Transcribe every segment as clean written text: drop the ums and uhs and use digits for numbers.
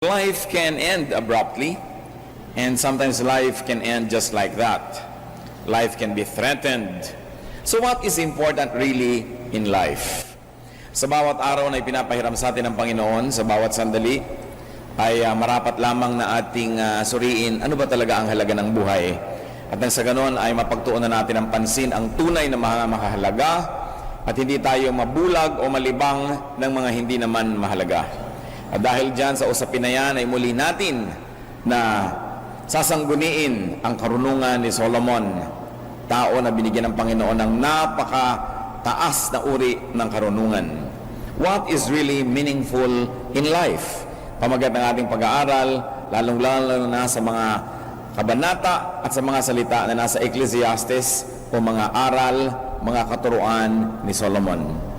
Life can end abruptly, and sometimes life can end just like that. Life can be threatened. So what is important really in life? Sa bawat araw na ipinapahiram sa atin ng Panginoon, sa bawat sandali, ay marapat lamang na ating suriin ano ba talaga ang halaga ng buhay. At nang sa ganon ay mapagtuunan natin ang pansin ang tunay na mga mahalaga at hindi tayo mabulag o malibang ng mga hindi naman mahalaga. At dahil dyan sa usapin na yan ay muli natin na sasangguniin ang karunungan ni Solomon, tao na binigyan ng Panginoon ng napakataas na uri ng karunungan. What is really meaningful in life? Pamagat ng ating pag-aaral, lalong-lalo na sa mga kabanata at sa mga salita na nasa Ecclesiastes o mga aral, mga katuruan ni Solomon.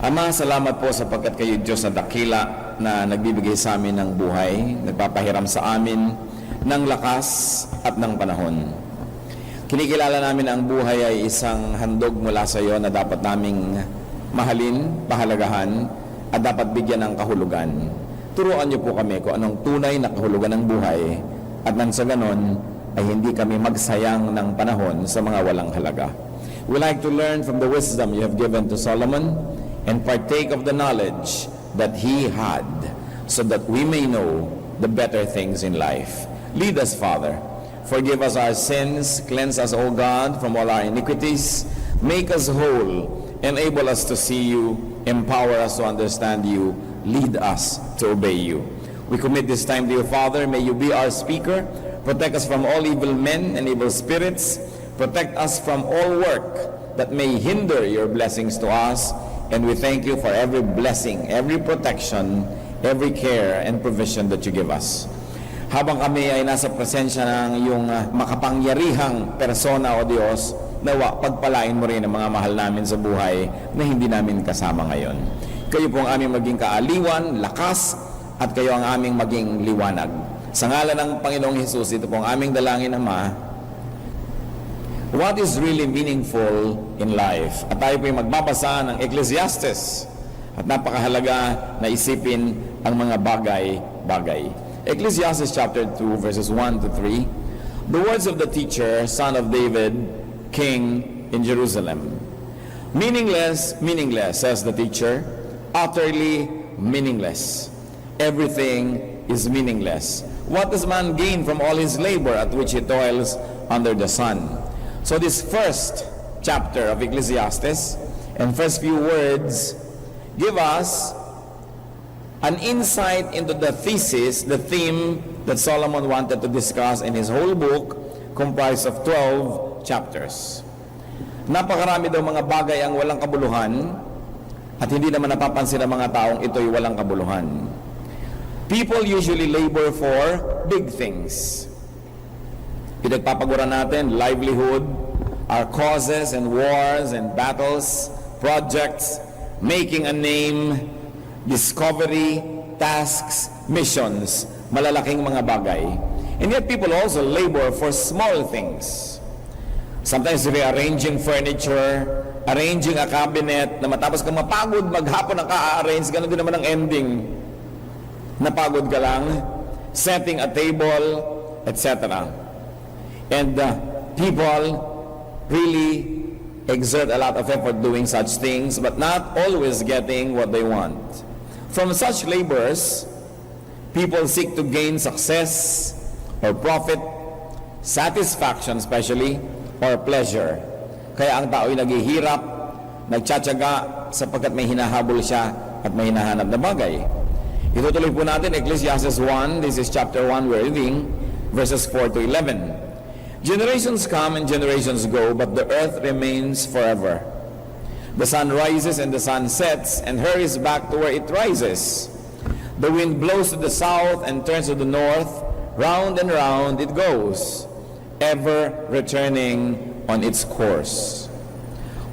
Ama, salamat po sapagkat kayo Diyos na dakila na nagbibigay sa amin ng buhay, nagpapahiram sa amin ng lakas at ng panahon. Kinikilala namin ang buhay ay isang handog mula sa iyo na dapat naming mahalin, pahalagahan at dapat bigyan ng kahulugan. Turuan niyo po kami kung anong tunay na kahulugan ng buhay at nang sa ganon ay hindi kami magsayang ng panahon sa mga walang halaga. We like to learn from the wisdom you have given to Solomon and partake of the knowledge that he had so that we may know the better things in life. Lead us, Father. Forgive us our sins, cleanse us, O God, from all our iniquities, make us whole, enable us to see you, empower us to understand you, lead us to obey you. We commit this time to you, Father. May you be our speaker. Protect us from all evil men and evil spirits. Protect us from all work that may hinder your blessings to us. And we thank you for every blessing, every protection, every care and provision that you give us. Habang kami ay nasa presensya ng iyong makapangyarihang persona o Diyos, nawa pagpalain mo rin ang mga mahal namin sa buhay na hindi namin kasama ngayon. Kayo po ang aming maging kaaliwan, lakas, at kayo ang aming maging liwanag. Sa ngalan ng Panginoong Hesus, ito po ang aming dalangin, Ama. What is really meaningful in life? At tayo po yung magbabasa ng Ecclesiastes at napakahalaga na isipin ang mga bagay-bagay. Ecclesiastes chapter 2 verses 1 to 3. The words of the teacher, son of David, king in Jerusalem. Meaningless, meaningless, says the teacher, utterly meaningless. Everything is meaningless. What does man gain from all his labor at which he toils under the sun? So this first chapter of Ecclesiastes and first few words give us an insight into the thesis, the theme that Solomon wanted to discuss in his whole book, comprised of 12 chapters. Napakarami daw mga bagay ang walang kabuluhan at hindi naman napapansin ng mga taong ito'y walang kabuluhan. People usually labor for big things. Pinagpapagura natin, livelihood, our causes and wars and battles, projects, making a name, discovery, tasks, missions, malalaking mga bagay. And yet people also labor for small things. Sometimes rearranging furniture, arranging a cabinet, na matapos kang mapagod, maghapon ang ka-arrange, ganun din naman ang ending. Napagod ka lang, setting a table, etc. And people really exert a lot of effort doing such things, but not always getting what they want. From such labors, people seek to gain success or profit, satisfaction especially, or pleasure. Kaya ang tao'y naghihirap, nagtsatsaga sapagkat may hinahabol siya at may hinahanap na bagay. Itutuloy po natin Ecclesiastes 1, this is chapter 1, we're reading verses 4 to 11. Generations come and generations go, but the earth remains forever. The sun rises and the sun sets and hurries back to where it rises. The wind blows to the south and turns to the north. Round and round it goes, ever returning on its course.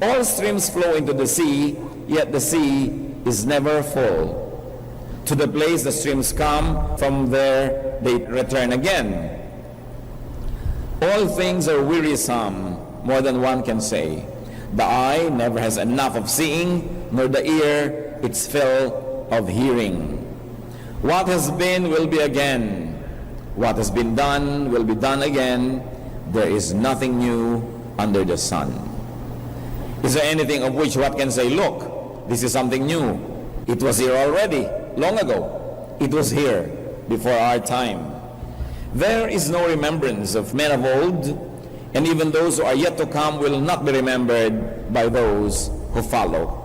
All streams flow into the sea, yet the sea is never full. To the place the streams come, from there they return again. All things are wearisome, more than one can say. The eye never has enough of seeing, nor the ear its fill of hearing. What has been will be again. What has been done will be done again. There is nothing new under the sun. Is there anything of which what can say, look, this is something new. It was here already, long ago. It was here before our time. There is no remembrance of men of old, and even those who are yet to come will not be remembered by those who follow.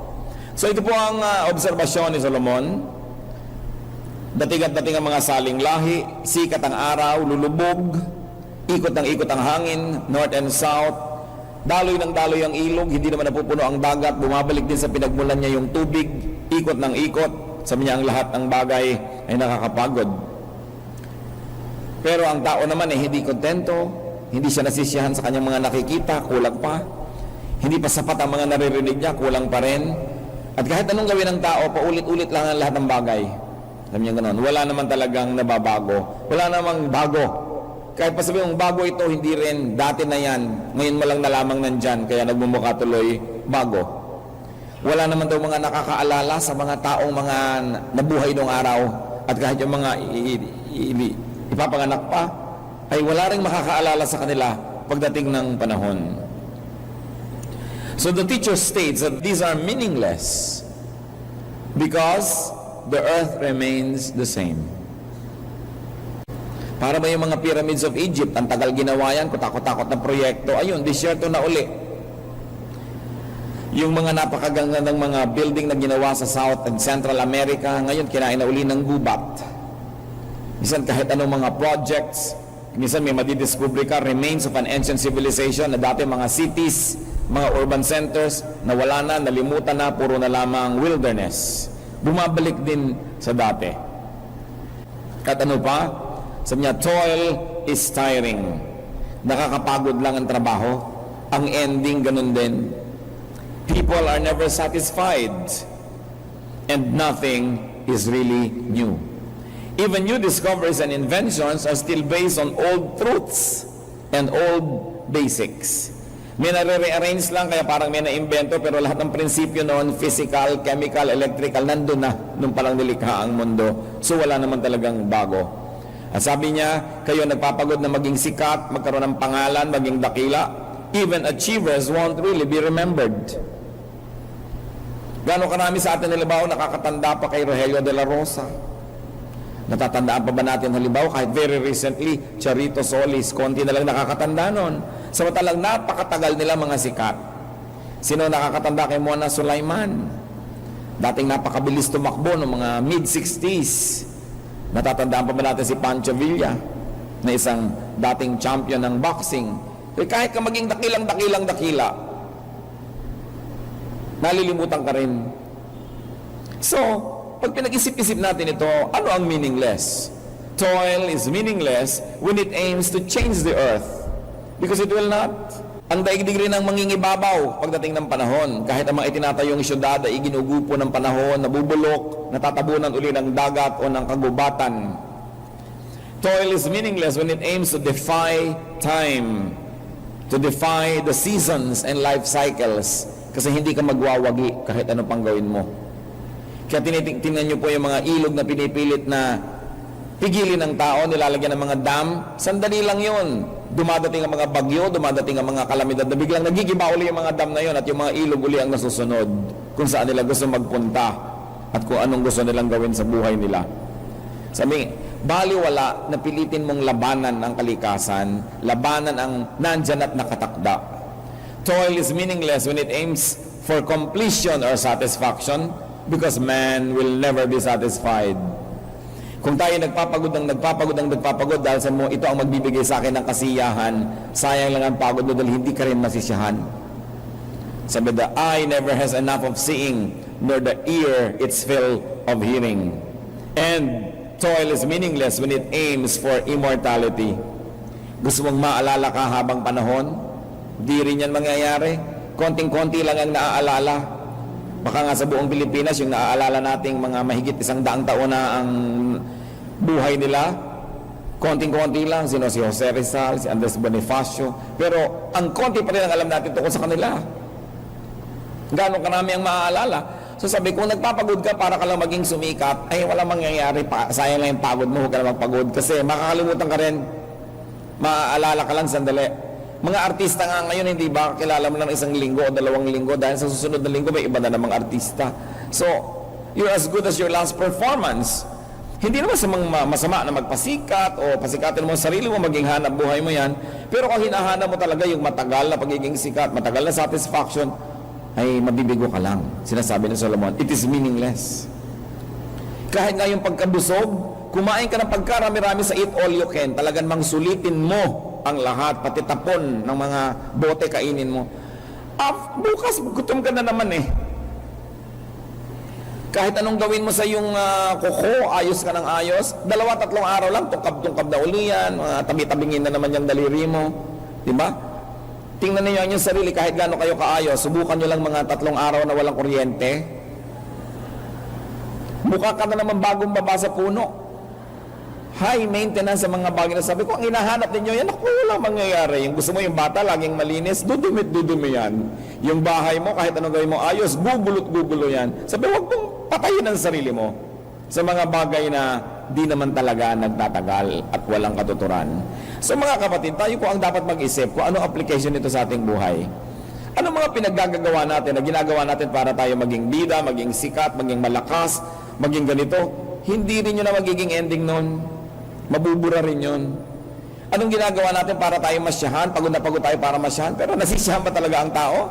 So ito po ang obserbasyon ni Solomon. Dating at dating ang mga saling lahi, sikat ang araw, lulubog, ikot ng ikot ang hangin, north and south, daloy ng daloy ang ilog, hindi naman napupuno ang dagat, bumabalik din sa pinagmulan niya yung tubig, ikot ng ikot, sabi niya ang lahat ng bagay ay nakakapagod. Pero ang tao naman ay hindi kontento, hindi siya nasisiyahan sa kanyang mga nakikita, kulang pa. Hindi pa sapat ang mga naririnig niya, kulang pa rin. At kahit anong gawin ng tao, paulit-ulit lang ang lahat ng bagay. Alam niyo gano'n, wala naman talagang nababago. Wala namang bago. Kahit pa sabihin mong bago ito, hindi rin, dati na yan. Ngayon mo lang nalamang nandyan, kaya nagmumukha tuloy bago. Wala naman daw mga nakakaalala sa mga taong mga nabuhay noong araw. At kahit yung mga ipapanganak pa, ay wala rin makakaalala sa kanila pagdating ng panahon. So the teacher states that these are meaningless because the earth remains the same. Para ba yung mga pyramids of Egypt, ang tagal ginawa yan, kutakot-takot na proyekto, ayun, disyerto na uli. Yung mga napakaganda ng mga building na ginawa sa South and Central America, ngayon kinain na uli ng gubat. Minsan kahit anong mga projects, minsan may madidiscover ka, remains of an ancient civilization na dati mga cities, mga urban centers, na wala na, nalimutan na, puro na lamang wilderness. Bumabalik din sa dati. At ano pa? Sabi niya, toil is tiring. Nakakapagod lang ang trabaho. Ang ending, ganun din. People are never satisfied. And nothing is really new. Even new discoveries and inventions are still based on old truths and old basics. May nare-rearrange lang, kaya parang may na-invento, pero lahat ng prinsipyo noon, physical, chemical, electrical, nandun na nung palang nilikha ang mundo. So wala naman talagang bago. At sabi niya, kayo nagpapagod na maging sikat, magkaroon ng pangalan, maging dakila. Even achievers won't really be remembered. Gano'ng karami sa atin halimbawa nakakatanda pa kay Rogelio de la Rosa. Natatandaan pa ba natin halimbawa kahit very recently, Charito Solis, konti na lang nakakatanda nun. Samantalang napakatagal nila mga sikat. Sino nakakatanda kay Mona Sulaiman? Dating napakabilis tumakbo ng mga mid-60s. Natatandaan pa ba natin si Pancho Villa na isang dating champion ng boxing? Kahit ka maging dakila, nalilimutan ka rin. So, pag pinag-isip-isip natin ito, ano ang meaningless? Toil is meaningless when it aims to change the earth. Because it will not. Ang daigdig rin ang mangingibabaw pagdating ng panahon. Kahit ang mga itinatayong syudad ay ginugupo ng panahon, nabubulok, natatabunan uli ng dagat o ng kagubatan. Toil is meaningless when it aims to defy time, to defy the seasons and life cycles. Kasi hindi ka magwawagi kahit ano pang gawin mo. Kaya tinitingnan nyo po yung mga ilog na pinipilit na pigilin ng tao, nilalagyan ng mga dam. Sandali lang yun. Dumadating ang mga bagyo, dumadating ang mga kalamidad na biglang nagigiba uli yung mga dam na yun at yung mga ilog uli ang nasusunod kung saan nila gusto magpunta at kung anong gusto nilang gawin sa buhay nila. Sabi, baliwala na pilitin mong labanan ang kalikasan, labanan ang nandyan at nakatakda. Toil is meaningless when it aims for completion or satisfaction, because man will never be satisfied. Kung tayo nagpapagod dahil sa mo, ito ang magbibigay sa akin ng kasiyahan, sayang lang ang pagod mo dahil hindi ka rin masisiyahan. Sabi, the eye never has enough of seeing, nor the ear its fill of hearing. And toil is meaningless when it aims for immortality. Gusto mong maalala ka habang panahon? Di rin yan mangyayari. Konting-konti lang ang naaalala. Baka nga sa buong Pilipinas, yung naaalala nating mga mahigit 100 taon na ang buhay nila, konting-konti lang, si Jose Rizal, si Andres Bonifacio, pero ang konti pa rin ang alam natin tungkol sa kanila. Gano'ng karami ang maaalala. So sabi, kung nagpapagod ka para ka lang maging sumikat, ay walang mangyayari pa. Sayang lang yung pagod mo, huwag ka na magpagod. Kasi makakalimutan ka rin, maaalala ka lang sandali. Mga artista nga ngayon, hindi ba kilala mo lang isang linggo o 2 linggo dahil sa susunod na linggo may iba na namang artista. So, you're as good as your last performance. Hindi naman sa mga masama na magpasikat o pasikatin mo ang sarili mo, maging hanap buhay mo yan. Pero kung hinahanap mo talaga yung matagal na pagiging sikat, matagal na satisfaction, ay mabibigo ka lang. Sinasabi ni Solomon, it is meaningless. Kahit nga yung pagkabusog, kumain ka ng pagkarami-rami sa eat all you can, talagang mangsulitin mo ang lahat, pati tapon ng mga bote kainin mo. Bukas, gutom ka na naman eh. Kahit anong gawin mo sa yung kuko, ayos ka ng ayos, 2-3 araw lang, tungkab-tungkab na uli yan, tabi-tabingin na naman yung daliri mo. Diba? Tingnan niyo ang inyong sarili, kahit gaano kayo kaayos, subukan nyo lang mga 3 araw na walang kuryente. Mukha ka na naman bagong baba sa puno. High maintenance sa mga bagay na sabi ko, ang hinahanap ninyo, yan ako walang mangyayari. Yung gusto mo yung bata, laging malinis, dudumi yan. Yung bahay mo, kahit anong gawin mo, ayos, gugulo yan. Sabi, huwag mong patayin ang sarili mo sa mga bagay na di naman talaga nagtatagal at walang katuturan. So mga kapatid, tayo po ang dapat mag-isip kung anong application nito sa ating buhay. Ano mga pinaggagawa natin na ginagawa natin para tayo maging bida, maging sikat, maging malakas, maging ganito. Hindi rin yun na magiging ending nun. Mabubura rin yun. Anong ginagawa natin para tayo masyahan? Pagod na pagod tayo para masyahan. Pero nasisiyahan ba talaga ang tao?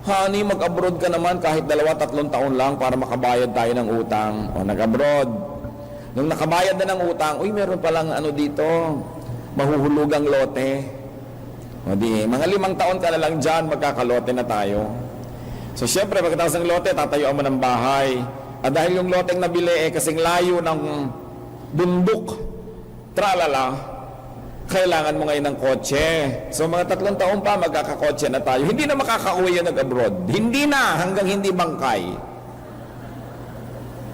Honey, mag-abroad ka naman kahit 2-3 taon lang para makabayad tayo ng utang. O nag-abroad. Nung nakabayad na ng utang, uy, meron palang ano dito, mahuhulugang lote. O di, mga 5 taon ka na lang dyan, magkakalote na tayo. So syempre, pagkatapos ng lote, tatayuan mo ng bahay. At dahil yung loteng nabili, kasing layo ng bundok, tralala, kailangan mo ngayon ng kotse. So mga 3 taon pa, magkakakotse na tayo. Hindi na makakauwi yan nag-abroad. Hindi na, hanggang hindi bangkay.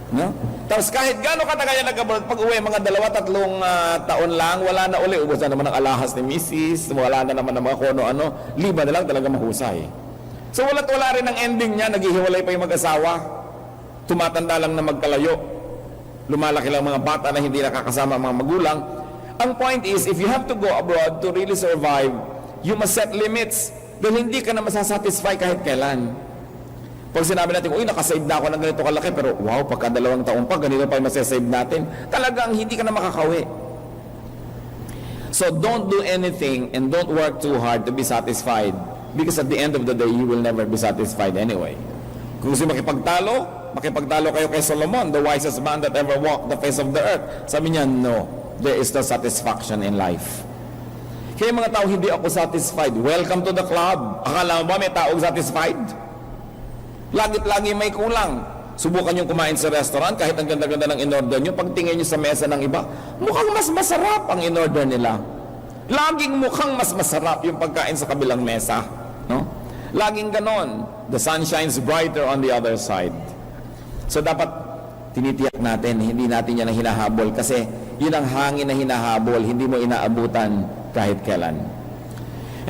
No? Tapos kahit gano'ng katagal yan nag-abroad, pag uwi, mga 2-3 taon lang, wala na uli. Ubos na naman ang alahas ni Mrs., wala na naman ang mga kuno-ano, liba na lang talaga mahusay. So wala rin ang ending niya, naghihiwalay pa yung mag-asawa. Tumatanda lang na magkalayo. Lumalaki lang mga bata na hindi nakakasama ang mga magulang. Ang point is, if you have to go abroad to really survive, you must set limits. Dahil hindi ka na masasatisfy kahit kailan. Pag sinabi natin, uy, nakasave na ako ng ganito kalaki, pero wow, pagka 2 taon pa, ganito pa yung masasave natin. Talagang hindi ka na makakawi. So don't do anything and don't work too hard to be satisfied. Because at the end of the day, you will never be satisfied anyway. Kung gusto makipagtalo kayo kay Solomon, the wisest man that ever walked the face of the earth. Sabi niya, no, there is no satisfaction in life. Kaya mga tao, hindi ako satisfied. Welcome to the club. Akala mo ba may taong satisfied? Lagit-lagi may kulang. Subukan nyo kumain sa restaurant, kahit ang ganda-ganda ng in-order nyo, pagtingin nyo sa mesa ng iba, mukhang mas masarap ang in-order nila. Laging mukhang mas masarap yung pagkain sa kabilang mesa. No? Laging ganon. The sun shines brighter on the other side. So dapat tinitiyak natin, hindi natin yan ang hinahabol kasi yun ang hangin na hinahabol, hindi mo inaabutan kahit kailan.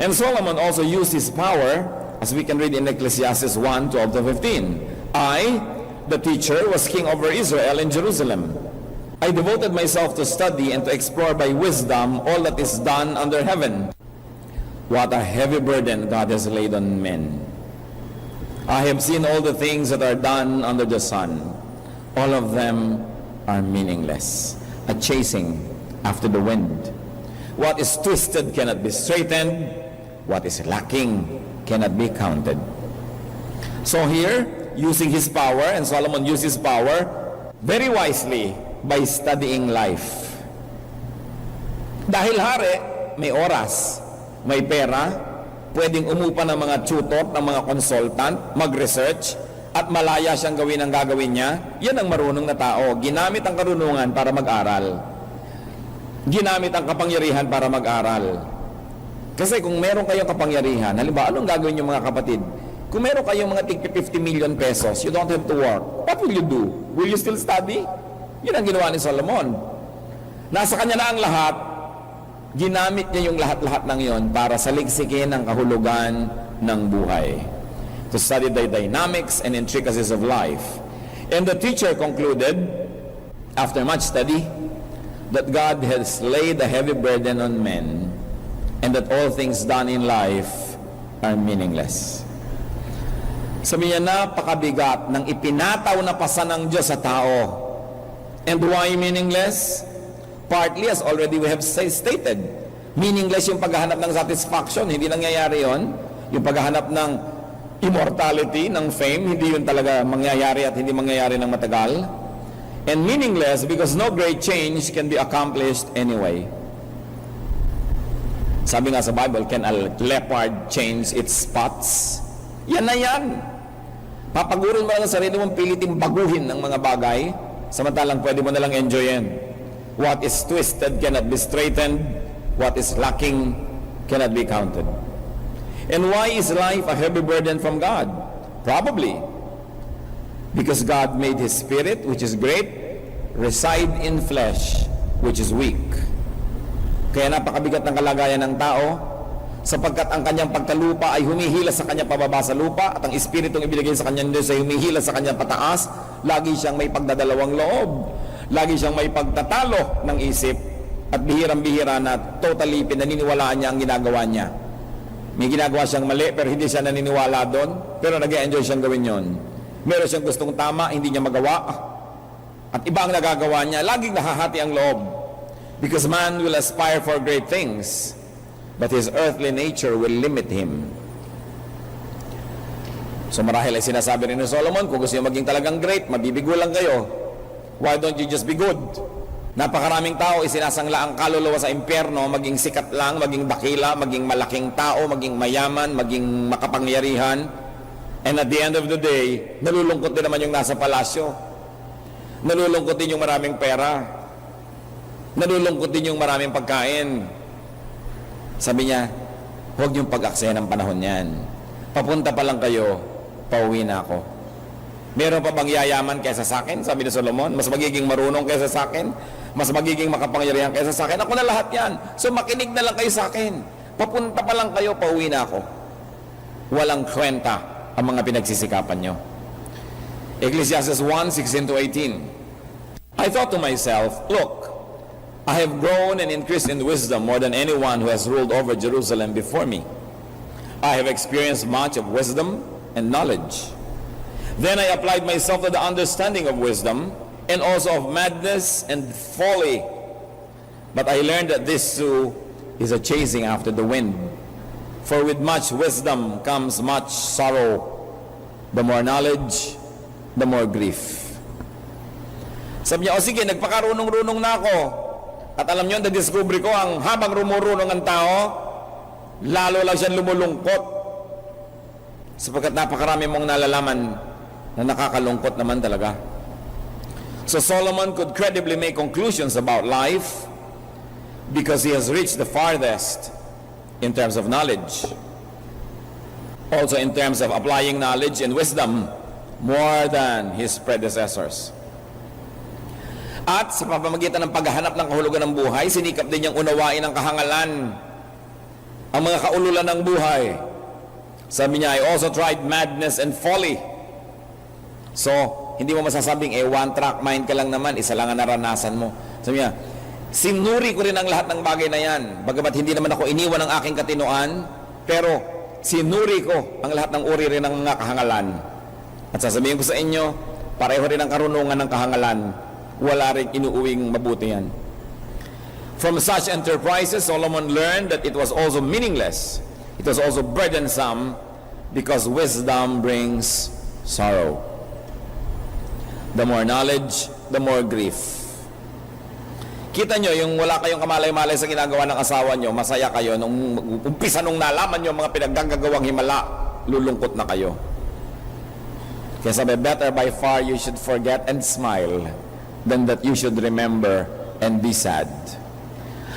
And Solomon also used his power, as we can read in Ecclesiastes 1:12-15. I, the teacher, was king over Israel in Jerusalem. I devoted myself to study and to explore by wisdom all that is done under heaven. What a heavy burden God has laid on men. I have seen all the things that are done under the sun. All of them are meaningless, a chasing after the wind. What is twisted cannot be straightened. What is lacking cannot be counted. So here, using his power, and Solomon used his power very wisely by studying life. Dahil hari, may oras, may pera, pwedeng umupa ng mga tutor, ng mga consultant, mag-research, at malaya siyang gawin ang gagawin niya. Yan ang marunong na tao. Ginamit ang karunungan para mag-aral. Ginamit ang kapangyarihan para mag-aral. Kasi kung meron kayong kapangyarihan, halimbawa, anong gagawin niyo mga kapatid? Kung meron kayong mga tig 50 million pesos, you don't have to work. What will you do? Will you still study? Yun ang ginawa ni Solomon. Nasa kanya na ang lahat, ginamit niya yung lahat-lahat ng yon para saliksikin ang kahulugan ng buhay. to study the dynamics and intricacies of life. And the teacher concluded, after much study, that God has laid a heavy burden on men and that all things done in life are meaningless. Sabi niya, napakabigat ng ipinataw na pasan ng Diyos sa tao. And why meaningless? Partly, as already we have stated, meaningless yung paghahanap ng satisfaction. Hindi nangyayari yon. Yung paghahanap ng immortality, ng fame, hindi yun talaga mangyayari at hindi mangyayari ng matagal. And meaningless because no great change can be accomplished anyway. Sabi nga sa Bible, can a leopard change its spots? Yan na yan. Papagurin mo lang ang sarili mong piliting baguhin ng mga bagay, samantalang pwede mo nalang enjoyin. What is twisted cannot be straightened. What is lacking cannot be counted. And why is life a heavy burden from God? Probably because God made His Spirit, which is great, reside in flesh, which is weak. Kaya napakabigat ng kalagayan ng tao, sapagkat ang kanyang pagkalupa ay humihila sa kanya pababa sa lupa at ang Espiritong ibinigay sa kanya Diyos ay humihila sa kanya pataas. Lagi siyang may pagdadalawang loob, lagi siyang may pagtatalo ng isip, at bihirang-bihira na totally pinaniniwalaan niya ang ginagawa niya. May ginagawa siyang mali pero hindi siya naniniwala doon, pero nag-enjoy siyang gawin yon. Meron siyang gustong tama, hindi niya magawa, at iba ang nagagawa niya. Laging nahahati ang loob, because man will aspire for great things, but his earthly nature will limit him. So marahil ay sinasabi rin ni Solomon, kung gusto niyo maging talagang great, mabibigo lang kayo. Why don't you just be good? Napakaraming tao isinasangla ang kaluluwa sa impyerno, maging sikat lang, maging dakila, maging malaking tao, maging mayaman, maging makapangyarihan. And at the end of the day, nalulungkot din naman yung nasa palasyo. Nalulungkot din yung maraming pera. Nalulungkot din yung maraming pagkain. Sabi niya, huwag niyong pag-aksaya ng panahon yan. Papunta pa lang kayo, pauwi na ako. Meron pa bang yayaman kaysa sa akin? Sabi ni Solomon, mas magiging marunong kaysa sa akin? Mas magiging makapangyarihan kaysa sa akin? Ako na lahat yan. So makinig na lang kayo sa akin. Papunta pa lang kayo, pauwi na ako. Walang kwenta ang mga pinagsisikapan nyo. Ecclesiastes 1:16-18. I thought to myself, look, I have grown and increased in wisdom more than anyone who has ruled over Jerusalem before me. I have experienced much of wisdom and knowledge. Then I applied myself to the understanding of wisdom and also of madness and folly. But I learned that this too is a chasing after the wind. For with much wisdom comes much sorrow. The more knowledge, the more grief. Sabi niya, o sige, nagpakarunong-runong na ako. At alam niyo, na-discover ko, ang habang rumurunong ang tao, lalo lang siyang lumulungkot. Sapagkat napakarami mong nalalaman na nakakalungkot naman talaga. So Solomon could credibly make conclusions about life because he has reached the farthest in terms of knowledge. Also in terms of applying knowledge and wisdom more than his predecessors. At sa pamamagitan ng paghahanap ng kahulugan ng buhay, sinikap din niyang unawain ang kahangalan, ang mga kaululan ng buhay. Sabi niya, I also tried madness and folly. So, hindi mo masasabing, one track mind ka lang naman, isa lang ang naranasan mo. Sabi niya, sinuri ko rin ang lahat ng bagay na yan. Bagamat hindi naman ako iniwan ng aking katinoan, pero sinuri ko ang lahat ng uri rin ng mga kahangalan. At sasabihin ko sa inyo, pareho rin ang karunungan ng kahangalan. Wala rin inuuwing mabuti yan. From such enterprises, Solomon learned that it was also meaningless. It was also burdensome because wisdom brings sorrow. The more knowledge, the more grief. Kita nyo, yung wala kayong kamalay-malay sa ginagawa ng asawa nyo, masaya kayo. Nung umpisa nung nalaman nyo mga pinaggagawang himala, lulungkot na kayo. Kaya sabi, better by far you should forget and smile than that you should remember and be sad.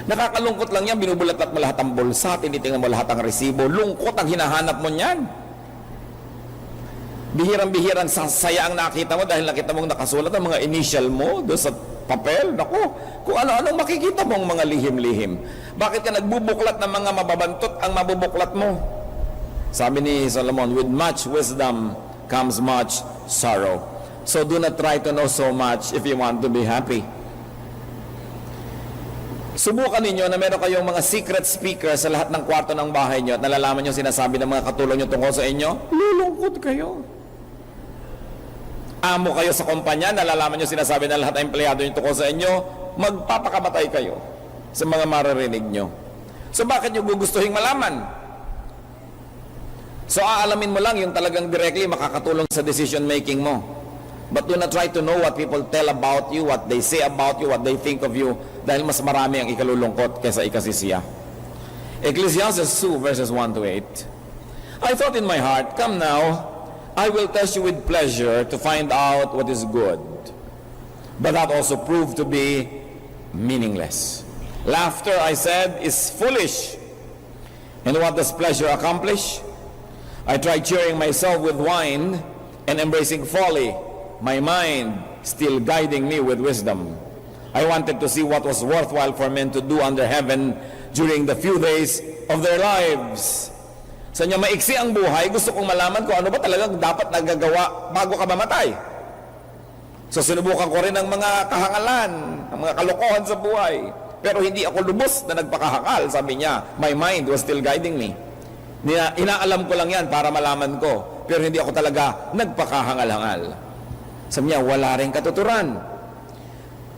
Nakakalungkot lang yan, binubulat-lat mo lahat ang bulsa, tinitingnan mo lahat ang resibo, lungkot ang hinahanap mo niyan. Bihirang-bihirang saya ang nakita mo dahil nakita mong nakasulat ang mga initial mo doon sa papel. Naku, kung ano-anong makikita mong mga lihim-lihim. Bakit ka nagbubuklat ng mga mababantot ang mabubuklat mo? Sabi ni Solomon, with much wisdom comes much sorrow. So do not try to know so much if you want to be happy. Subukan ninyo na meron kayong mga secret speaker sa lahat ng kwarto ng bahay nyo at nalalaman nyo sinasabi ng mga katulong nyo tungkol sa inyo, lulungkot kayo. Amo kayo sa kumpanya, nalalaman nyo sinasabi ng lahat ng empleyado nyo tungkol sa inyo, magpapakamatay kayo sa mga maririnig nyo. So bakit nyo gugustuhin malaman? So aalamin mo lang yung talagang directly makakatulong sa decision making mo. But do not try to know what people tell about you, what they say about you, what they think of you, dahil mas marami ang ikalulungkot kaysa ikasisiya. Ecclesiastes 2 verses 1 to 8. I thought in my heart, come now, I will test you with pleasure to find out what is good. But that also proved to be meaningless. Laughter, I said, is foolish. And what does pleasure accomplish? I tried cheering myself with wine and embracing folly, my mind still guiding me with wisdom. I wanted to see what was worthwhile for men to do under heaven during the few days of their lives. Sa inyo maiksi ang buhay, gusto kong malaman kung ano ba talagang dapat nagagawa bago ka mamatay. So sinubukan ko rin ang mga kahangalan, ang mga kalokohan sa buhay. Pero hindi ako lubos na nagpakahakal, sabi niya. My mind was still guiding me. Inaalam ko lang yan para malaman ko. Pero hindi ako talaga nagpakahangal-hangal. Sabi niya, wala rin katuturan.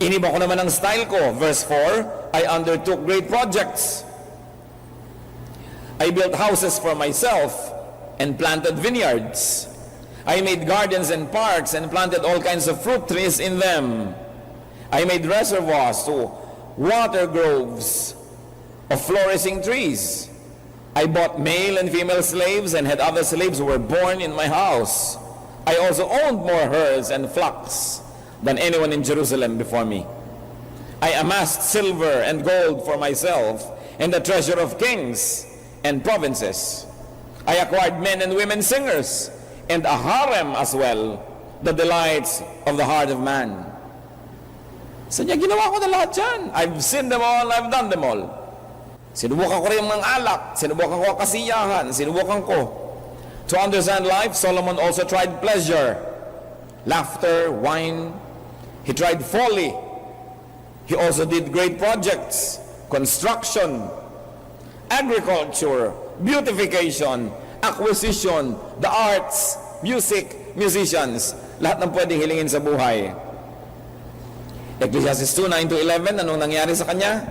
Iniba ko naman ang style ko. Verse 4, I undertook great projects. I built houses for myself and planted vineyards. I made gardens and parks and planted all kinds of fruit trees in them. I made reservoirs to water groves of flourishing trees. I bought male and female slaves and had other slaves who were born in my house. I also owned more herds and flocks than anyone in Jerusalem before me. I amassed silver and gold for myself and the treasure of kings and provinces. I acquired men and women singers and a harem as well, the delights of the heart of man. Sa niya, ginawa ko na lahat yan. I've seen them all, I've done them all. Sinubukan ko rin yung mga alak, sinubukan ko kasiyahan, sinubukan ko. To understand life, Solomon also tried pleasure, laughter, wine. He tried folly. He also did great projects, construction, agriculture, beautification, acquisition, the arts, music, musicians. Lahat ng pwedeng hilingin sa buhay. Ecclesiastes 2, 9 to 11, anong nangyari sa kanya?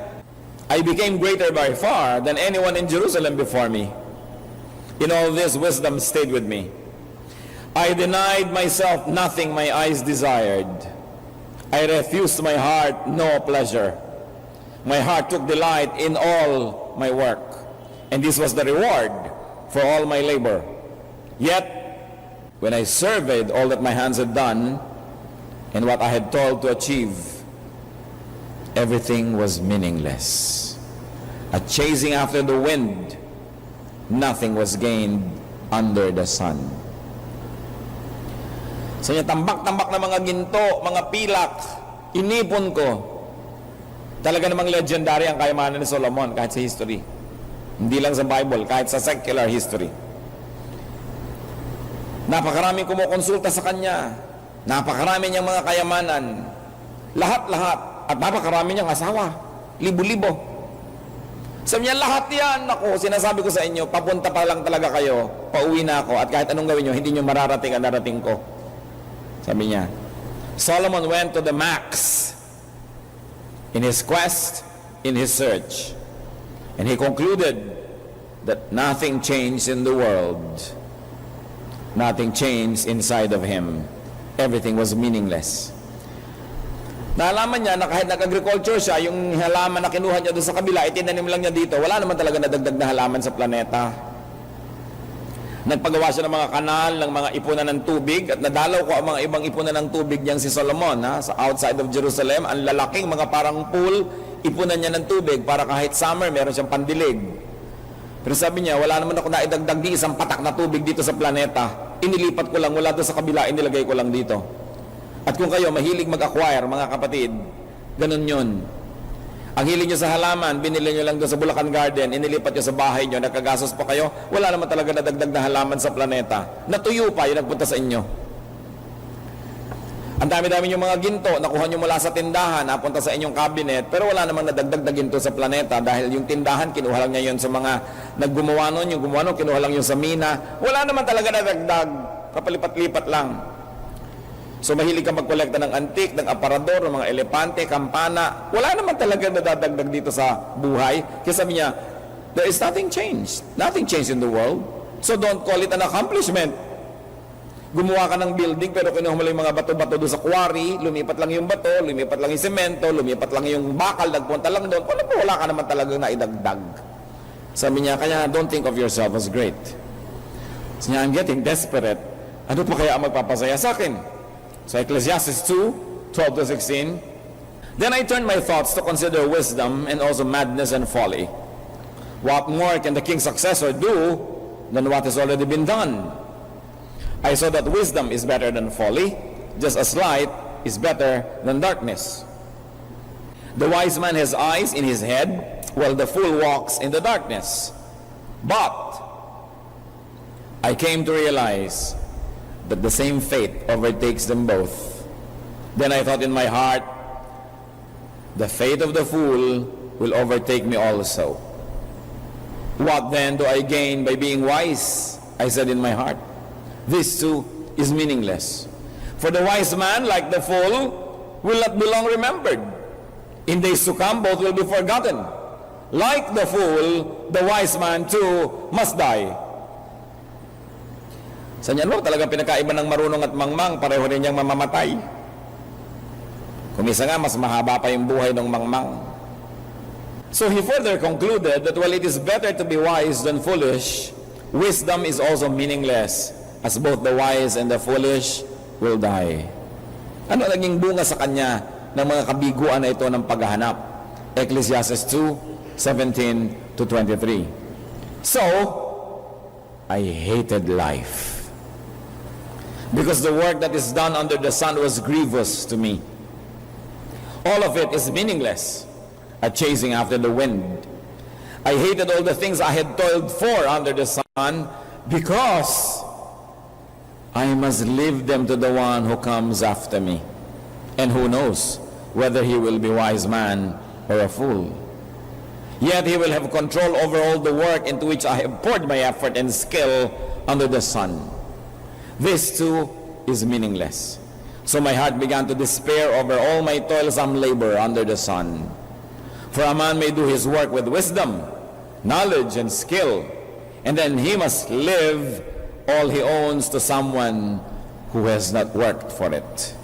I became greater by far than anyone in Jerusalem before me. In all this, wisdom stayed with me. I denied myself nothing my eyes desired. I refused my heart no pleasure. My heart took delight in all my work, and this was the reward for all my labor. Yet, when I surveyed all that my hands had done and what I had toiled to achieve, everything was meaningless. A chasing after the wind, nothing was gained under the sun. Sa inyo, tambak-tambak na mga ginto, mga pilak, inipon ko. Talaga namang legendary ang kayamanan ni Solomon kahit sa history. Hindi lang sa Bible, kahit sa secular history. Napakaraming kumukonsulta sa kanya. Napakarami niyang mga kayamanan. Lahat-lahat. At napakarami niyang asawa. Libo-libo. Sabi niya, lahat yan, ako, sinasabi ko sa inyo, papunta pa lang talaga kayo, pauwi na ako, at kahit anong gawin niyo, hindi niyo mararating ang narating ko. Sabi niya, Solomon went to the max in his quest, in his search. And he concluded that nothing changed in the world. Nothing changed inside of him. Everything was meaningless. Naalaman niya na kahit nag-agriculture siya, yung halaman na kinuha niya doon sa kabila, itinanim lang niya dito, wala naman talaga nadagdag na halaman sa planeta. Nagpagawa siya ng mga kanal, ng mga ipunan ng tubig, at nadalaw ko ang mga ibang ipunan ng tubig niyang si Solomon, sa outside of Jerusalem, ang lalaking mga parang pool, ipunan niya ng tubig para kahit summer, meron siyang pandilig. Pero sabi niya, wala naman ako naidagdag di isang patak na tubig dito sa planeta. Inilipat ko lang, wala doon sa kabila, inilagay ko lang dito. At kung kayo mahilig mag-acquire, mga kapatid, ganun yun. Ang hiling nyo sa halaman, binili nyo lang doon sa Bulacan Garden, inilipat nyo sa bahay nyo, nagkagastos pa kayo, wala naman talaga nadagdag na halaman sa planeta. Natuyo pa yung nagpunta sa inyo. Ang dami-dami yung mga ginto, nakuha nyo mula sa tindahan, napunta sa inyong cabinet, pero wala namang nadagdag na ginto sa planeta dahil yung tindahan, kinuha lang niya yun sa mga naggumawa nun, yung gumawa nun, kinuha lang yun sa mina. Wala naman talaga nadagdag, kapalipat-lipat lang. So mahilig ka magkolekta ng antik, ng aparador, ng mga elepante, kampana. Wala naman talaga nadadagdag dito sa buhay. Kaya sabi niya, there is nothing changed. Nothing changed in the world. So don't call it an accomplishment. Gumawa ka ng building pero kinuha mo lang yung mga bato-bato doon sa quarry, lumipat lang yung bato, lumipat lang yung semento, lumipat lang yung bakal, nagpunta lang doon. Wala ka naman talaga na idagdag. Sabi niya, kaya don't think of yourself as great. Sabi niya, I'm getting desperate. Ano pa kaya ang magpapasaya sa akin? So Ecclesiastes 2:12-16. Then I turned my thoughts to consider wisdom and also madness and folly. What more can the king's successor do than what has already been done? I saw that wisdom is better than folly, just as light is better than darkness. The wise man has eyes in his head, while the fool walks in the darkness. But I came to realize that the same fate overtakes them both. Then I thought in my heart, the fate of the fool will overtake me also. What then do I gain by being wise? I said in my heart. This too is meaningless. For the wise man, like the fool, will not be long remembered. In days to come, both will be forgotten. Like the fool, the wise man too must die. Sa niyan mo, talagang pinakaiba ng marunong at mangmang, pareho rin niyang mamamatay. Kumisa nga, mas mahaba pa yung buhay ng mangmang. So he further concluded that while it is better to be wise than foolish, wisdom is also meaningless, as both the wise and the foolish will die. Ano naging bunga sa kanya ng mga kabiguan na ito ng paghahanap? Ecclesiastes 2:17-23. So, I hated life, because the work that is done under the sun was grievous to me. All of it is meaningless, a chasing after the wind. I hated all the things I had toiled for under the sun, because I must leave them to the one who comes after me. And who knows whether he will be a wise man or a fool. Yet he will have control over all the work into which I have poured my effort and skill under the sun. This too is meaningless. So my heart began to despair over all my toilsome labor under the sun. For a man may do his work with wisdom, knowledge, and skill, and then he must live all he owns to someone who has not worked for it.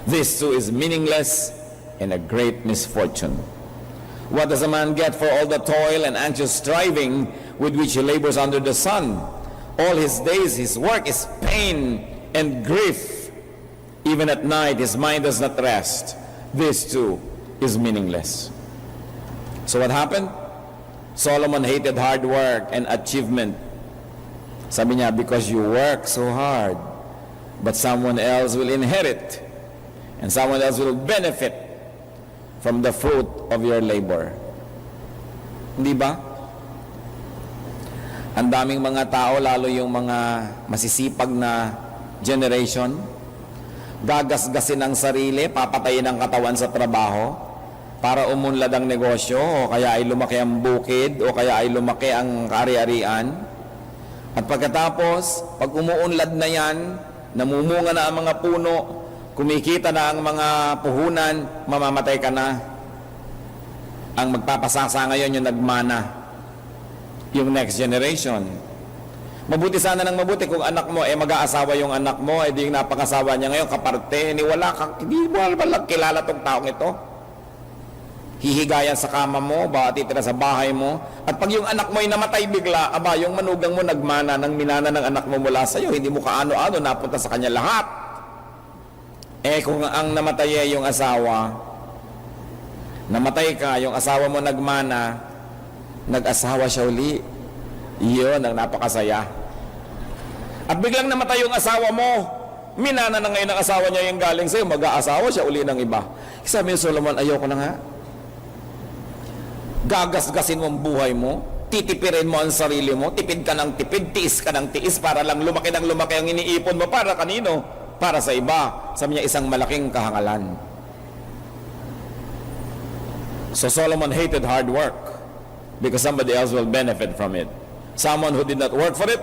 This too is meaningless and a great misfortune. What does a man get for all the toil and anxious striving with which he labors under the sun? All his days, his work is pain and grief. Even at night, his mind does not rest. This too is meaningless. So what happened? Solomon hated hard work and achievement. Sabi niya, because you work so hard, but someone else will inherit, and someone else will benefit from the fruit of your labor. Hindi ba? Ang daming mga tao, lalo yung mga masisipag na generation, gagasgasin ang sarili, papatayin ang katawan sa trabaho para umunlad ang negosyo, o kaya ay lumaki ang bukid, o kaya ay lumaki ang ari-arian. At pagkatapos, pag umuunlad na yan, namumunga na ang mga puno, kumikita na ang mga puhunan, mamamatay ka na. Ang magpapasasa ngayon yung nagmana, yung next generation. Mabuti sana ng mabuti kung anak mo, mag-aasawa yung anak mo, di yung napakasawa niya ngayon, kaparte, wala kang, hindi mo alam kilala tong taong ito. Hihigayan sa kama mo, baka titira sa bahay mo, at pag yung anak mo ay namatay bigla, aba, yung manugang mo nagmana ng minana ng anak mo mula sa'yo, hindi mo kaano-ano, napunta sa kanya lahat. Kung ang namatay ay yung asawa, namatay ka, yung asawa mo nagmana, nag-asawa siya uli. Iyon ang napakasaya. At biglang namatay yung asawa mo, minana na ngayon ang asawa niya yung galing sa'yo, mag-aasawa siya uli ng iba. Sabi ni Solomon, ayoko na nga. Gagasgasin mo ang buhay mo, titipirin mo ang sarili mo, tipid ka ng tipid, tiis ka ng tiis para lang lumaki ng lumaki ang iniipon mo. Para kanino? Para sa iba. Sabi niya, isang malaking kahangalan. So Solomon hated hard work because somebody else will benefit from it. Someone who did not work for it,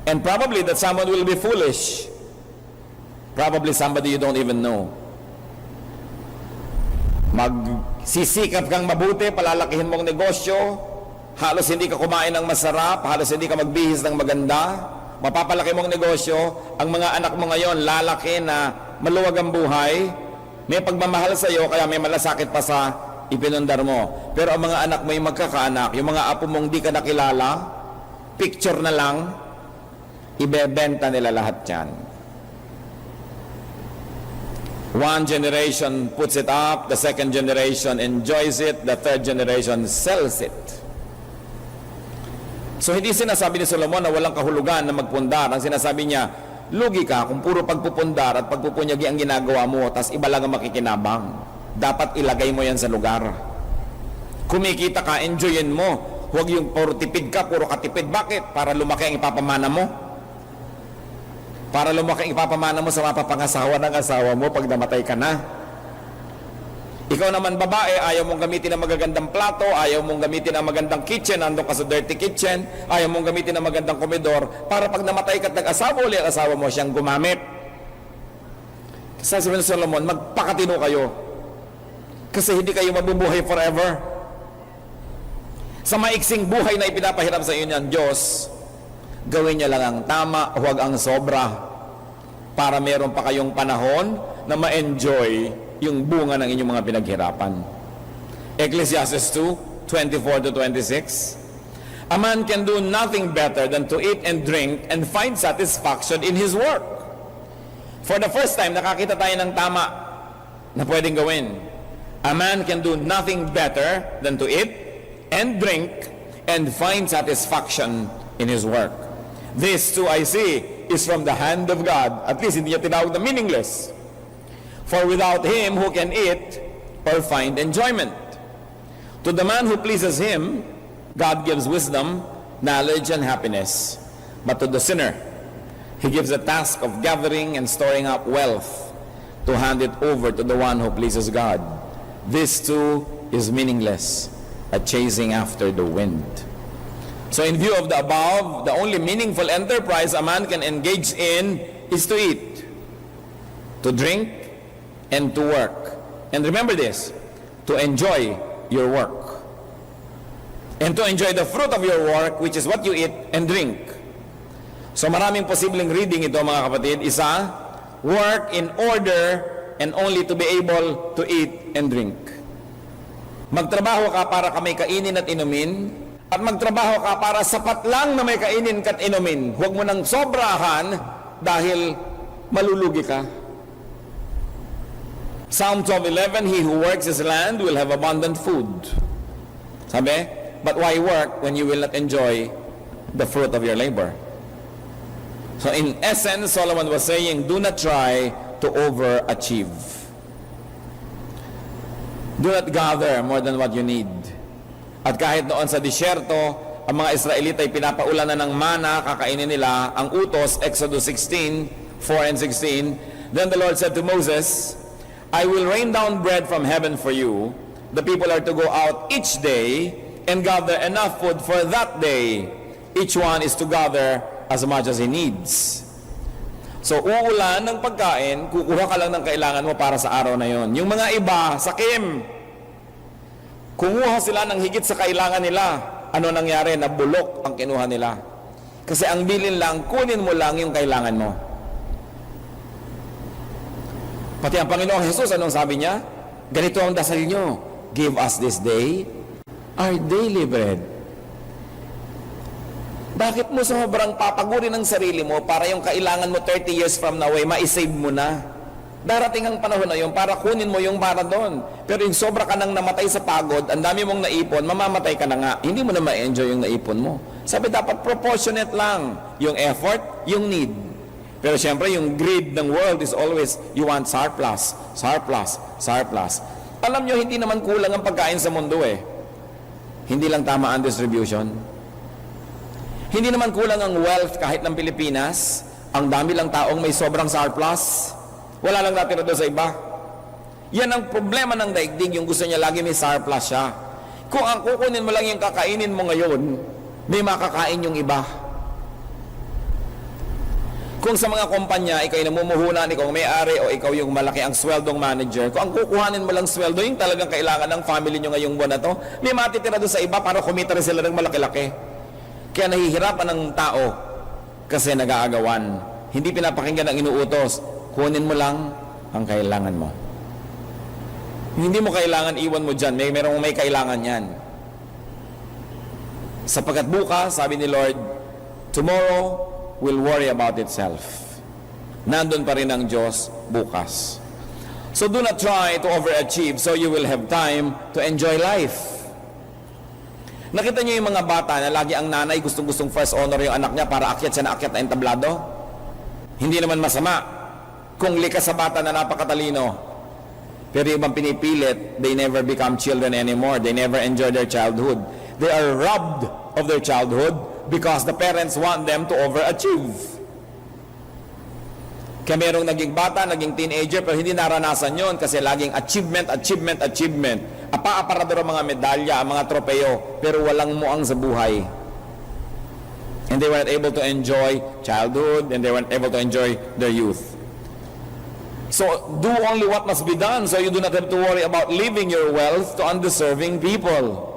and probably that someone will be foolish. Probably somebody you don't even know. Magsisikap kang mabuti, palalakihin mong negosyo, halos hindi ka kumain ng masarap, halos hindi ka magbihis ng maganda, mapapalaki mong negosyo, ang mga anak mo ngayon lalaki na maluwag ang buhay, may pagmamahal sa iyo, kaya may malasakit pa sa ipinundar mo. Pero ang mga anak mo yung magkakaanak, yung mga apo mong di ka nakilala, picture na lang, ibebenta nila lahat yan. One generation puts it up, the second generation enjoys it, the third generation sells it. So hindi sinasabi ni Solomon na walang kahulugan na magpundar. Ang sinasabi niya, lugi ka kung puro pagpupundar at pagpupunyagi ang ginagawa mo, tas iba lang ang makikinabang. Dapat ilagay mo yan sa lugar. Kumikita ka, enjoyin mo. Huwag yung puro tipid ka, puro katipid. Bakit? Para lumaki ang ipapamana mo. Para lumaki ang ipapamana mo sa mapapangasawa ng asawa mo pag namatay ka na. Ikaw naman babae, ayaw mong gamitin ang magagandang plato, ayaw mong gamitin ang magandang kitchen, andun ka sa dirty kitchen, ayaw mong gamitin ang magandang komedor, para pag namatay ka at nag-asawa ulit ang asawa mo, siyang gumamit. Sabi ni Solomon, magpakatino kayo. Kasi hindi kayo mabubuhay forever. Sa maiksing buhay na ipinapahirap sa inyo ng Diyos, gawin niya lang ang tama, huwag ang sobra, para meron pa kayong panahon na ma-enjoy yung bunga ng inyong mga pinaghirapan. Ecclesiastes 2:24-26. A man can do nothing better than to eat and drink and find satisfaction in his work. For the first time, nakakita tayo ng tama na pwedeng gawin. A man can do nothing better than to eat and drink and find satisfaction in his work. This too I see is from the hand of God. At least hindi niya tinawag na meaningless. For without Him, who can eat or find enjoyment? To the man who pleases Him, God gives wisdom, knowledge, and happiness. But to the sinner, He gives the task of gathering and storing up wealth to hand it over to the one who pleases God. This too is meaningless, a chasing after the wind. So in view of the above, the only meaningful enterprise a man can engage in is to eat, to drink, and to work. And remember this, to enjoy your work. And to enjoy the fruit of your work, which is what you eat and drink. So maraming posibleng reading ito mga kapatid. Isa, work in order and only to be able to eat and drink. Magtrabaho ka para ka may kainin at inumin, at magtrabaho ka para sapat lang na may kainin at inumin. Huwag mo nang sobrahan dahil malulugi ka. Psalm 12:11, he who works his land will have abundant food. Sabi, but why work when you will not enjoy the fruit of your labor? So in essence, Solomon was saying, do not try to overachieve. Do not gather more than what you need. At kahit noon sa disyerto, ang mga Israelita ay pinapaulanan ng mana, kakainin nila ang utos, Exodus 16:4 and 16. Then the Lord said to Moses, I will rain down bread from heaven for you. The people are to go out each day and gather enough food for that day. Each one is to gather as much as he needs. So uulan ng pagkain, kukuha ka lang ng kailangan mo para sa araw na yon. Yung mga iba, sakim, kumuha sila ng higit sa kailangan nila. Ano nangyari? Nabulok ang kinuha nila. Kasi ang bilin lang, kunin mo lang yung kailangan mo. Pati ang Panginoong Jesus, anong sabi niya? Ganito ang dasal nyo. Give us this day our daily bread. Bakit mo sobrang papagurin ang sarili mo para yung kailangan mo 30 years from now ay ma-save mo na? Darating ang panahon na yun para kunin mo yung para doon. Pero yung sobra ka nang namatay sa pagod, ang dami mong naipon, mamamatay ka na nga. Hindi mo na ma-enjoy yung naipon mo. Sabi dapat proportionate lang. Yung effort, yung need. Pero siyempre, yung greed ng world is always, you want surplus, surplus, surplus. Alam nyo, hindi naman kulang ang pagkain sa mundo eh. Hindi lang tama ang distribution. Hindi naman kulang ang wealth kahit ng Pilipinas. Ang dami lang taong may sobrang surplus. Wala lang natin doon sa iba. Yan ang problema ng daigdig, yung gusto niya lagi may surplus siya. Kung ang kukunin mo lang yung kakainin mo ngayon, may makakain yung iba. Kung sa mga kumpanya, ikaw yung namumuhunan, ikaw ang may-ari o ikaw yung malaki ang sweldong manager, kung ang kukuhanin mo lang sweldo, yung talagang kailangan ng family nyo ngayong buwan na to, may matitira doon sa iba para kumita rin sila ng malaki-laki. Kaya nahihirapan ng tao kasi nag-aagawan. Hindi pinapakinggan ang inuutos. Kunin mo lang ang kailangan mo. Hindi mo kailangan iwan mo dyan. Merong may kailangan yan. Sapagkat bukas, sabi ni Lord, tomorrow will worry about itself. Nandun pa rin ang Diyos bukas. So do not try to overachieve so you will have time to enjoy life. Nakita niyo yung mga bata na lagi ang nanay gustong-gustong first honor yung anak niya para akyat siya na akyat na entablado? Hindi naman masama kung likas sa bata na napakatalino. Pero yung ibang pinipilit, they never become children anymore. They never enjoy their childhood. They are robbed of their childhood because the parents want them to overachieve. Kaya merong naging bata, naging teenager, pero hindi naranasan yon kasi laging achievement, achievement, achievement. Apa-aparador ang mga medalya, ang mga tropeo, pero walang muang sa buhay. And they weren't able to enjoy childhood, and they weren't able to enjoy their youth. So, do only what must be done so you do not have to worry about leaving your wealth to undeserving people.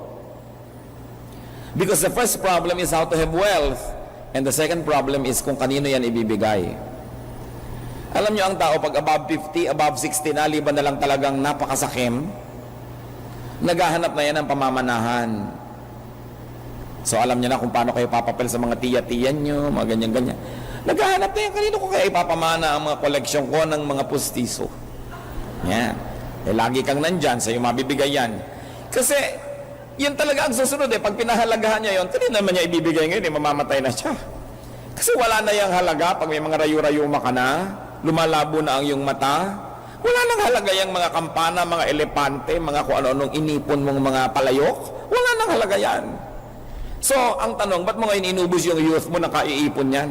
Because the first problem is how to have wealth, and the second problem is kung kanino yan ibibigay. Alam nyo ang tao, pag above 50, above 60 na, liban na lang talagang napakasakim, naghahanap na yan ng pamamanahan. So alam nyo na kung paano kayo papapel sa mga tiya-tiyan nyo, mga ganyan-ganyan. Naghahanap na yan, kanino ko kaya ipapamana ang mga koleksyon ko ng mga pustiso. Yan. Eh, lagi kang nandyan, sa'yo mabibigay yan. Kasi, yan talaga ang susunod eh. Pag pinahalagahan niya yon, kanino naman niya ibibigay ngayon, eh, mamamatay na siya. Kasi wala na yung halaga pag may mga rayu-rayuma ka na, lumalabo na ang iyong mata, wala nang halaga yung mga kampana, mga elepante, mga kung ano-anong inipon mong mga palayok, wala nang halaga yan. So, ang tanong, ba't mo ngayon inubos yung youth mo na kaiipon yan?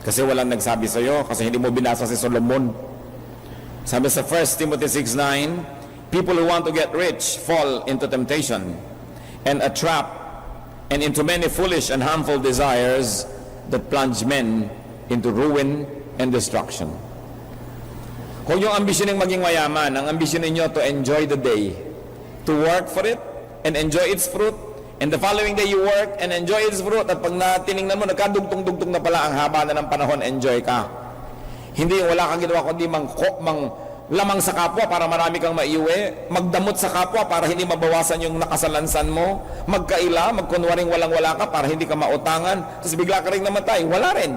Kasi walang nagsabi sa'yo, kasi hindi mo binasa si Solomon. Sabi sa 1 Timothy 6:9, people who want to get rich fall into temptation and a trap and into many foolish and harmful desires that plunge men into ruin and destruction. Kung yung ambisyon ng maging mayaman, ang ambisyon ninyo to enjoy the day, to work for it and enjoy its fruit, and the following day you work and enjoy its fruit, at pag natiningnan mo, nagkadugtong-dugtong na pala ang haba na ng panahon, enjoy ka. Hindi yung wala kang ginawa kundi lamang sa kapwa para marami kang maiuwi, magdamot sa kapwa para hindi mabawasan yung nakasalansan mo, magkaila, magkunwaring walang-wala ka para hindi ka mautangan, tapos bigla ka rin namatay, wala rin.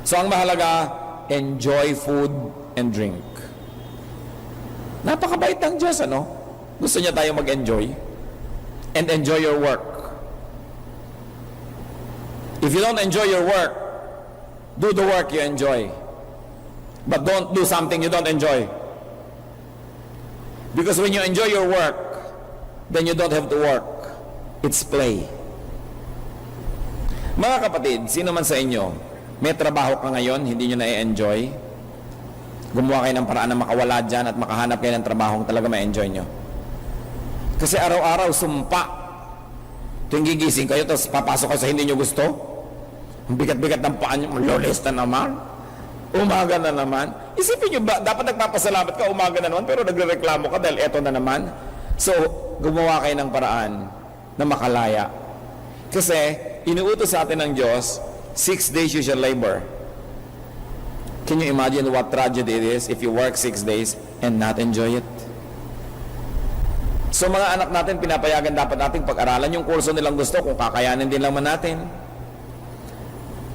So ang mahalaga, enjoy food and drink. Napakabait ng Diyos, ano? Gusto niya tayo mag-enjoy and enjoy your work. If you don't enjoy your work, do the work you enjoy. But don't do something you don't enjoy. Because when you enjoy your work, then you don't have to work. It's play. Mga kapatid, sino man sa inyo, may trabaho ka ngayon, hindi nyo na-enjoy, gumawa kayo ng paraan na makawala dyan at makahanap kayo ng trabaho kung talaga ma-enjoy nyo. Kasi araw-araw sumpa. Tuwing gigising kayo, tapos papasok kayo sa hindi nyo gusto. Ang bigat-bigat ng paan nyo, malulis na naman. Umaga na naman. Isipin nyo ba, dapat nagpapasalamat ka, umaga na naman, pero nagre-reklamo ka dahil eto na naman. So, gumawa kayo ng paraan na makalaya. Kasi, inuutos sa atin ng Diyos, 6 days you shall labor. Can you imagine what tragedy it is if you work 6 days and not enjoy it? So mga anak natin, pinapayagan dapat natin pag-aralan yung kurso nilang gusto kung kakayanin din naman natin.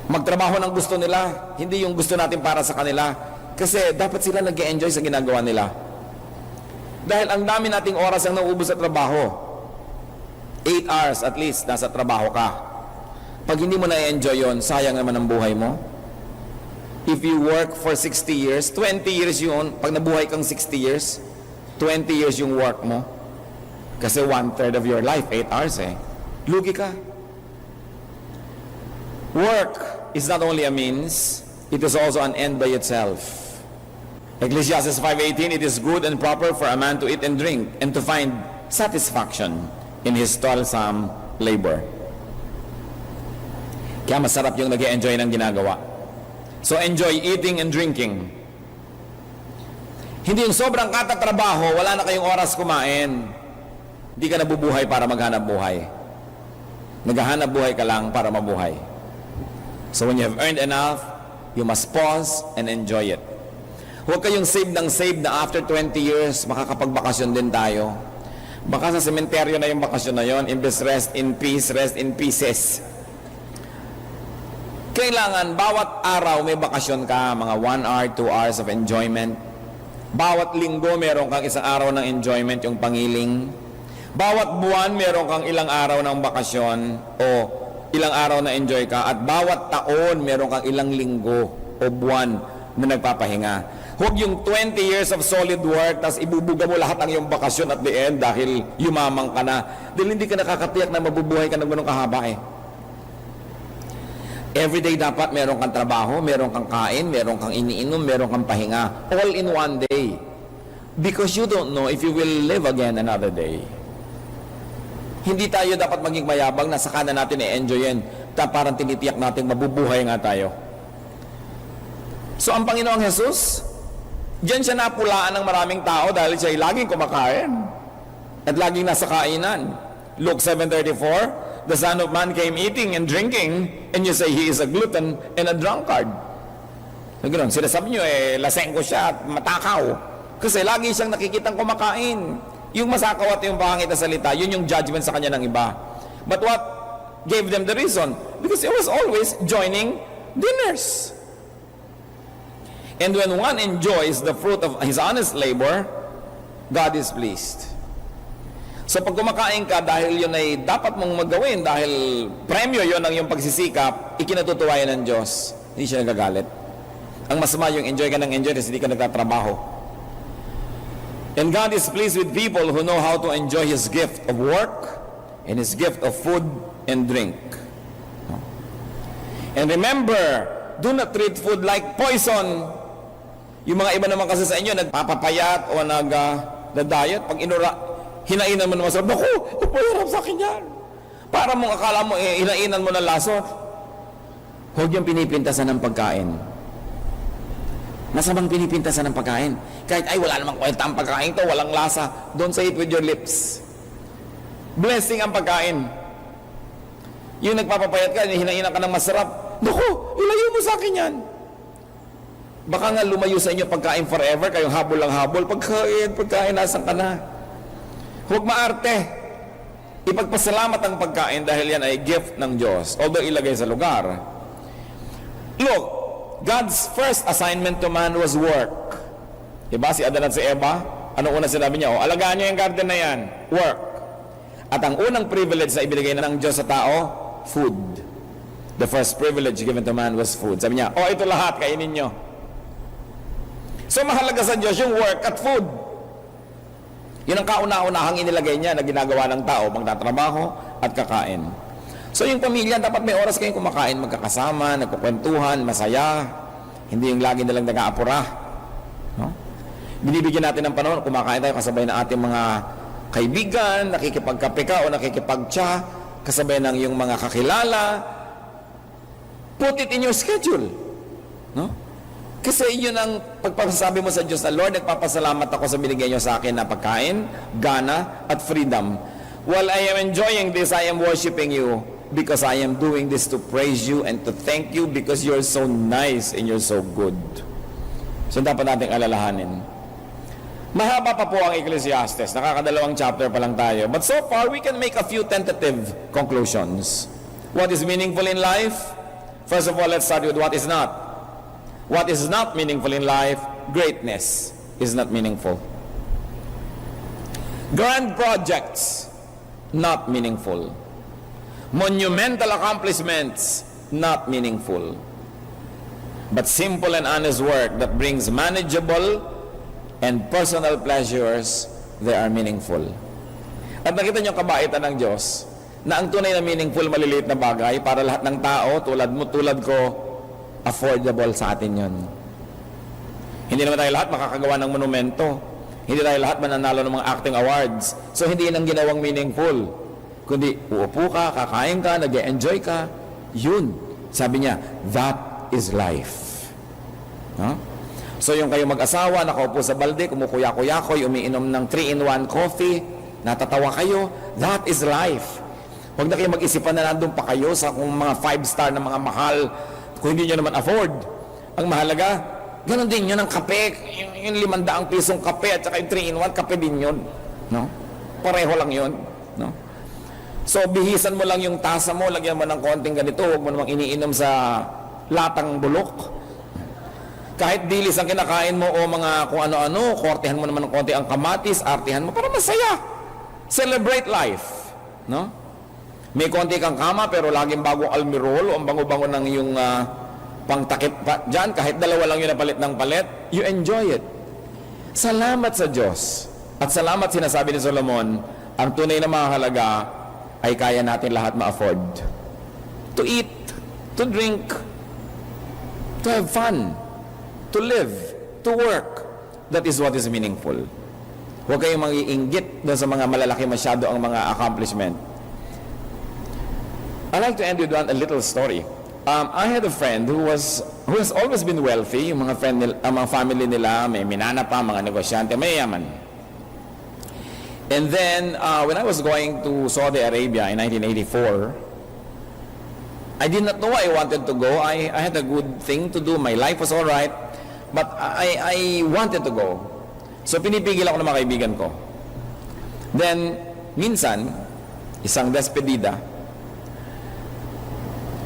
Magtrabaho ng gusto nila, hindi yung gusto natin para sa kanila. Kasi dapat sila nag-enjoy sa ginagawa nila. Dahil ang dami nating oras ang nauubos sa trabaho. 8 hours at least nasa trabaho ka. Pag hindi mo na-enjoy yon, sayang naman ang buhay mo. If you work for 60 years, 20 years yun, pag nabuhay kang 60 years, 20 years yung work mo. Kasi 1/3 of your life, 8 hours eh. Lugi ka. Work is not only a means, it is also an end by itself. Ecclesiastes 5:18, it is good and proper for a man to eat and drink and to find satisfaction in his toilsome labor. Kaya masarap yung nag-enjoy ng ginagawa. So enjoy eating and drinking. Hindi yung sobrang katatrabaho, wala na kayong oras kumain. Hindi ka nabubuhay para maghanap buhay. Naghahanap buhay ka lang para mabuhay. So when you have earned enough, you must pause and enjoy it. Huwag kayong save ng save na after 20 years, makakapagbakasyon din tayo. Baka sa sementeryo na yung bakasyon na yon, imbes rest in peace, rest in pieces. Kailangan, bawat araw may bakasyon ka, mga 1 hour, 2 hours of enjoyment. Bawat linggo, meron kang isang araw ng enjoyment, yung pangiling. Bawat buwan, meron kang ilang araw ng bakasyon o ilang araw na enjoy ka. At bawat taon, meron kang ilang linggo o buwan na nagpapahinga. Huwag yung 20 years of solid work, tapos ibubuga mo lahat ng iyong bakasyon at the end dahil yumamang ka na. Dahil hindi ka nakakatiyak na mabubuhay ka ng ganun kahaba eh. Everyday dapat meron kang trabaho, meron kang kain, meron kang iniinom, meron kang pahinga. All in one day. Because you don't know if you will live again another day. Hindi tayo dapat maging mayabang na saka na natin i-enjoyin. Parang tinitiyak natin mabubuhay nga tayo. So ang Panginoong Jesus, diyan siya napulaan ng maraming tao dahil siya ay laging kumakain at laging nasa kainan. Luke 7:34, the Son of Man came eating and drinking, and you say he is a glutton and a drunkard. Ganoon, sinasabi nyo lasengko siya at matakaw. Kasi lagi siyang nakikitang kumakain. Yung masakaw at yung pangit na salita, yun yung judgment sa kanya ng iba. But what gave them the reason? Because he was always joining dinners. And when one enjoys the fruit of his honest labor, God is pleased. So pag kumakain ka dahil yun ay dapat mong magawin, dahil premyo yun ang iyong pagsisikap, ikinatutuwayan ng Diyos, hindi siya nagagalit. Ang masama yung enjoy ka ng enjoy kasi hindi ka nagtatrabaho. And God is pleased with people who know how to enjoy His gift of work and His gift of food and drink. And remember, do not treat food like poison. Yung mga iba naman kasi sa inyo, nagpapapayat o nag-diet, pag hinainan mo na masarap, naku, napahirap sa akin yan. Para mong akala mo, hinainan mo na laso. Huwag yung pinipintasan ng pagkain. Masamang pinipintasan ng pagkain. Kahit, ay, wala namang kwenta ang pagkain to, walang lasa. Don't say it with your lips. Blessing ang pagkain. Yung nagpapapayat ka, hinainan ka ng masarap, naku, ilayo mo sa akin yan. Baka nga lumayo sa inyo pagkain forever, kayong habol lang habol, pagkain, nasan ka na? Huwag maarte. Ipagpasalamat ang pagkain dahil yan ay gift ng Diyos, although ilagay sa lugar. Look, God's first assignment to man was work. Diba, si Adan at si Eva, ano una sinabi niya? Alagaan niyo yung garden na yan, work. At ang unang privilege na ibinigay na ng Diyos sa tao, food. The first privilege given to man was food. Sabi niya, ito lahat, kainin niyo. So mahalaga sa Diyos yung work at food. Yun ang kauna-unahang inilagay niya na ginagawa ng tao, magtatrabaho at kakain. So yung pamilya, dapat may oras kayong kumakain, magkakasama, nagkukwentuhan, masaya. Hindi yung lagi nalang nag-aapura. No? Binibigyan natin ng panahon, kumakain tayo kasabay ng ating mga kaibigan, nakikipagkape ka o nakikipagtsa, kasabay ng yung mga kakilala. Put it in your schedule. No? Kasi yun ang pagpapasabi mo sa Diyos na, Lord, nagpapasalamat ako sa binigay niyo sa akin na pagkain, gana, at freedom. While I am enjoying this, I am worshiping you because I am doing this to praise you and to thank you because you're so nice and you're so good. So dapat nating alalahanin. Mahaba pa po ang Ecclesiastes. Nakakadalawang chapter pa lang tayo. But so far, we can make a few tentative conclusions. What is meaningful in life? First of all, let's start with what is not. What is not meaningful in life? Greatness is not meaningful. Grand projects, not meaningful. Monumental accomplishments, not meaningful. But simple and honest work that brings manageable and personal pleasures, they are meaningful. At nakita niyo ang kabaitan ng Diyos na ang tunay na meaningful, maliliit na bagay para lahat ng tao, tulad mo, tulad ko, affordable sa atin yon. Hindi naman tayo lahat makakagawa ng monumento. Hindi tayo lahat mananalo ng mga acting awards. So hindi yun ang ginawang meaningful. Kundi uupo ka, kakain ka, nag-enjoy ka. Yun. Sabi niya, that is life. No? So yung kayo mag-asawa, nakaupo sa balde, kumukuya-kuyakoy, umiinom ng 3-in-1 coffee, natatawa kayo, that is life. Huwag na kayo mag-isipan na nandun pa kayo sa kung mga 5-star na mga mahal, kung hindi nyo naman afford. Ang mahalaga, ganon din yun ang kape, yung 500 pisong kape at saka yung 3-in-1, kape din yun. No? Pareho lang yun. No? So, bihisan mo lang yung tasa mo, lagyan mo ng konting ganito, huwag mo namang iniinom sa latang bulok. Kahit dilis ang kinakain mo o mga kung ano-ano, kortehan mo naman ng konti ang kamatis, artihan mo para masaya. Celebrate life. No? May konti kang kama pero laging bagong almirol o ang bango-bango ng yung pangtakip pa dyan, kahit dalawa lang yun na palit ng palit, you enjoy it. Salamat sa Diyos. At salamat sinasabi ni Solomon, ang tunay na mahalaga ay kaya natin lahat ma-afford. To eat, to drink, to have fun, to live, to work. That is what is meaningful. Huwag kayong mag-iinggit doon sa mga malalaki masyado ang mga accomplishment. I like to end with a little story. I had a friend who has always been wealthy. Yung mga mga family nila, may minana pa, mga negosyante, may yaman. And then, when I was going to Saudi Arabia in 1984, I did not know I wanted to go. I had a good thing to do. My life was all right. But I wanted to go. So, pinipigil ako ng mga kaibigan ko. Then, minsan, isang despedida,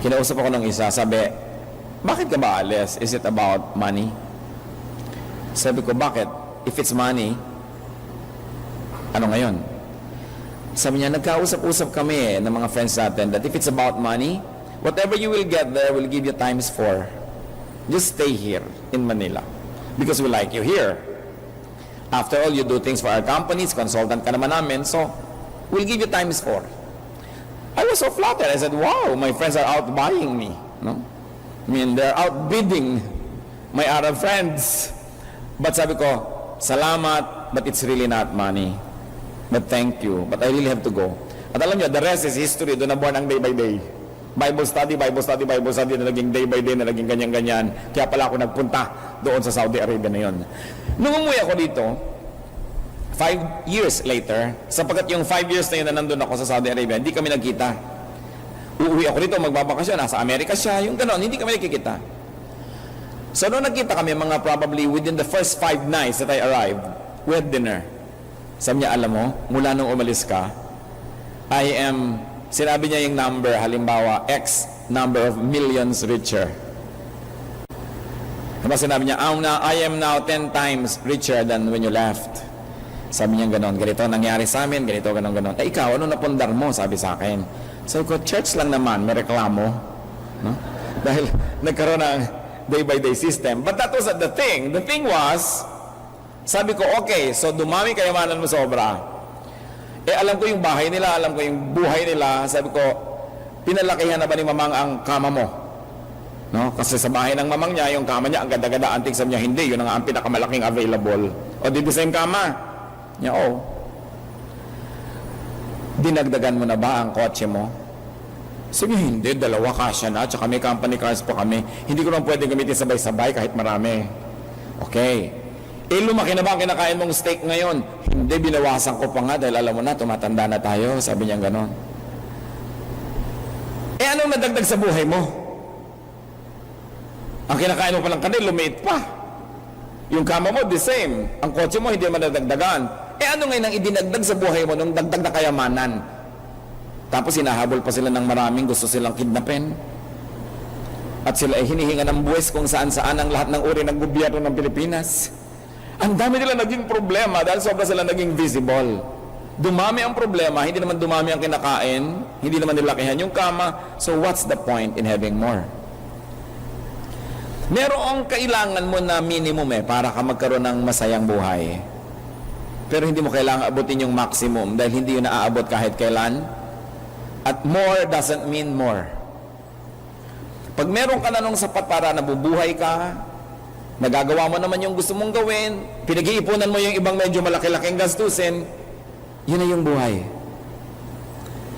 kinausap ako ng isa, sabi, bakit ka ba alis? Is it about money? Sabi ko, bakit? If it's money, ano ngayon? Sabi niya, nagkausap-usap kami ng mga friends natin that if it's about money, whatever you will get there will give you times 4. Just stay here in Manila because we like you here. After all, you do things for our companies, consultant ka naman namin, so we'll give you times 4. I was so flattered. I said, wow, my friends are outbuying me. No? I mean, they're outbidding my Arab friends. But sabi ko, salamat, but it's really not money. But thank you. But I really have to go. At alam nyo, the rest is history. Doon na born ang day by day. Bible study, Bible study, Bible study na naging day by day, na naging ganyan-ganyan. Kaya pala ako nagpunta doon sa Saudi Arabia na yun. Nung umuwi ako dito, 5 years later, sapagkat yung 5 years na yun na nandun ako sa Saudi Arabia, hindi kami nagkita. Uuwi ako dito, magbabakasyon, nasa Amerika siya, yung gano'n, hindi kami nagkikita. So noong nagkita kami, mga probably within the first 5 nights that I arrived, we had dinner. Sabi niya, alam mo, mula nung umalis ka, sinabi niya yung number, halimbawa, X number of millions richer. Diba sinabi niya, I am now 10 times richer than when you left. Sabi niya gano'n, ganito nangyari sa amin, ganito, gano'n. Eh ikaw, ano napundar mo? Sabi sa akin. Sabi ko, church lang naman, may reklamo. No? Dahil nagkaroon ng day-by-day system. But that was the thing. The thing was, sabi ko, okay, so dumami kayamanan mo sobra. Eh alam ko yung bahay nila, alam ko yung buhay nila. Sabi ko, pinalakihan na ba ni mamang ang kama mo? No? Kasi sa bahay ng mamang niya, yung kama niya, ang ganda-ganda, antik. Sabi niya, hindi, yun ang pinakamalaking available. O di the same kama? Niya, oh. Dinagdagan mo na ba ang kotse mo? Sabi, hindi, 2 kasya na, tsaka may company cars pa kami. Hindi ko lang pwede gamitin sabay-sabay kahit marami. Okay. Eh, lumaki na ba ang kinakain mong steak ngayon? Hindi, binawasan ko pa nga dahil alam mo na, tumatanda na tayo. Sabi niya ganon. Eh, anong nadagdag sa buhay mo? Ang kinakain mo palang kanil, lumiit pa. Yung kama mo, the same. Ang kotse mo, hindi naman nadagdagan. Eh ano ngayon ang idinagdag sa buhay mo nung dagdag na kayamanan? Tapos hinahabol pa sila ng maraming gusto silang kidnapin. At sila ay hinihinga ng buwis kung saan-saan ang lahat ng uri ng gobyerno ng Pilipinas. Ang dami nila naging problema dahil sobra sila naging visible. Dumami ang problema, hindi naman dumami ang kinakain, hindi naman nilakihan yung kama. So what's the point in having more? Merong kailangan mo na minimum para ka magkaroon ng masayang buhay. pero hindi mo kailangan abutin yung maximum dahil hindi yun naaabot kahit kailan. At more doesn't mean more. Pag meron ka na nung sapat para nabubuhay ka, nagagawa mo naman yung gusto mong gawin, pinag-iipunan mo yung ibang medyo malaki-laking gastusin, yun na yung buhay.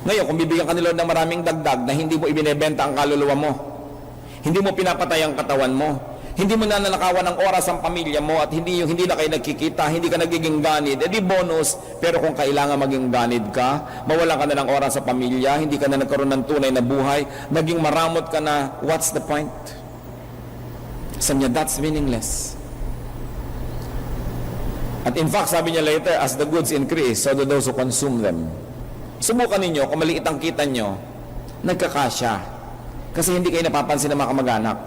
Ngayon, kung bibigyan ka ni Lord ng maraming dagdag na hindi mo ibinebenta ang kaluluwa mo, hindi mo pinapatay ang katawan mo, hindi mo na nanakawan ng oras ang pamilya mo at hindi na kayo nagkikita, hindi ka nagiging ganid, edi bonus. Pero kung kailangan maging ganid ka, mawalan ka na ng oras sa pamilya, hindi ka na nagkaroon ng tunay na buhay, naging maramot ka na, what's the point? Sabi niya, that's meaningless. At in fact, sabi niya later, as the goods increase, so do those who consume them. Subukan ninyo, kung maliit ang kita nyo, nagkakasya. Kasi hindi kayo napapansin ng mga kamag-anak.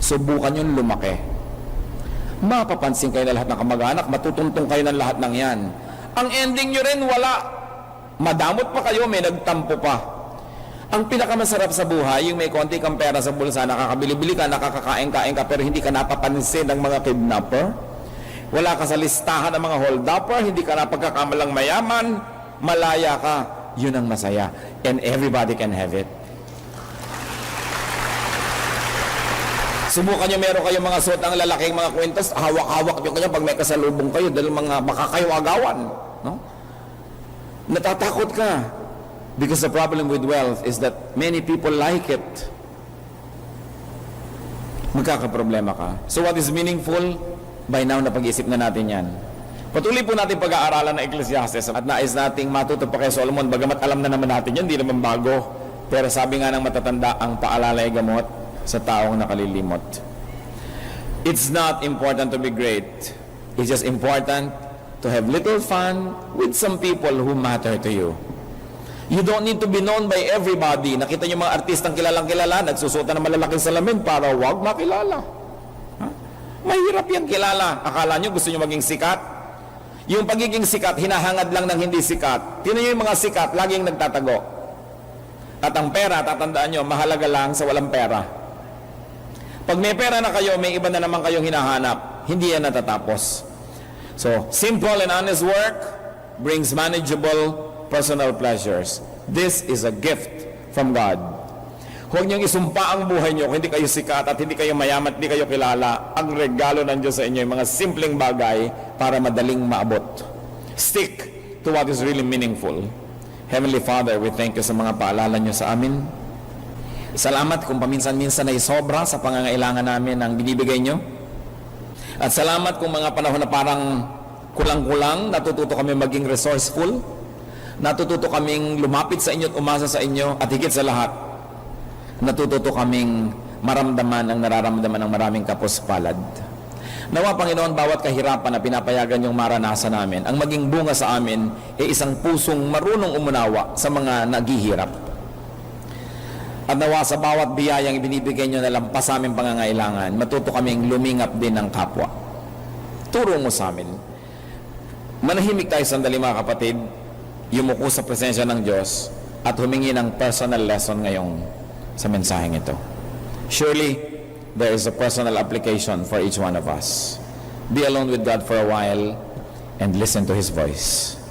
Subukan yung lumaki. Mapapansin kayo na lahat ng kamag-anak, matutuntong kayo ng lahat ng yan. Ang ending nyo rin, wala. Madamot pa kayo, may nagtampo pa. Ang pinakamasarap sa buhay, yung may konti kang pera sa bulsa, nakakabili-bili ka, nakakakain-kain ka, pero hindi ka napapansin ng mga kidnapper. Wala ka sa listahan ng mga hold-upper, hindi ka napagkakamalang mayaman, malaya ka, yun ang masaya. And everybody can have it. Subukan nyo, meron kayong mga suot ng lalaking mga kwentos, hawak-hawak nyo kanya pag may kasalubong kayo dahil mga baka kayo agawan. No? Natatakot ka. Because the problem with wealth is that many people like it. Magkakaproblema ka. So what is meaningful? By now, napag-isip na natin yan. Patuloy po natin pag-aaralan ng Ecclesiastes at nais nating matuto pa kay Solomon, bagamat alam na naman natin yan, hindi naman bago. Pero sabi nga ng matatanda, ang paalala ay gamot sa taong nakalilimot. It's not important to be great. It's just important to have little fun with some people who matter to you. You don't need to be known by everybody. Nakita niyo mga artistang kilalang-kilala, nagsusuot ng malalaking salamin para wag makilala. Mahirap yan kilala. Akala niyo gusto niyo maging sikat? Yung pagiging sikat, hinahangad lang ng hindi sikat. Tingnan niyo yung mga sikat, laging nagtatago. At ang pera, tatandaan niyo, mahalaga lang sa walang pera. Pag may pera na kayo, may iba na naman kayong hinahanap. Hindi yan natatapos. So, simple and honest work brings manageable personal pleasures. This is a gift from God. Huwag niyong isumpa ang buhay niyo kung hindi kayo sikat at hindi kayo mayaman at hindi kayo kilala. Ang regalo ng Diyos sa inyo, yung mga simpleng bagay para madaling maabot. Stick to what is really meaningful. Heavenly Father, we thank you sa mga paalala niyo sa amin. Salamat kung paminsan-minsan ay sobra sa pangangailangan namin ang binibigay nyo. At salamat kung mga panahon na parang kulang-kulang, natututo kami maging resourceful, natututo kaming lumapit sa inyo at umasa sa inyo, at higit sa lahat, natututo kaming maramdaman ang nararamdaman ng maraming kapuspalad. Nawa, Panginoon, bawat kahirapan na pinapayagan yung maranasan namin, ang maging bunga sa amin ay isang pusong marunong umunawa sa mga naghihirap. At nawa sa bawat biyayang ibinibigay nyo na lampas sa aming pangangailangan, matuto kaming lumingap din ng kapwa. Turo mo sa amin. Manahimik tayo sandali mga kapatid, yumuko sa presensya ng Diyos at humingi ng personal lesson ngayong sa mensaheng ito. Surely, there is a personal application for each one of us. Be alone with God for a while and listen to His voice.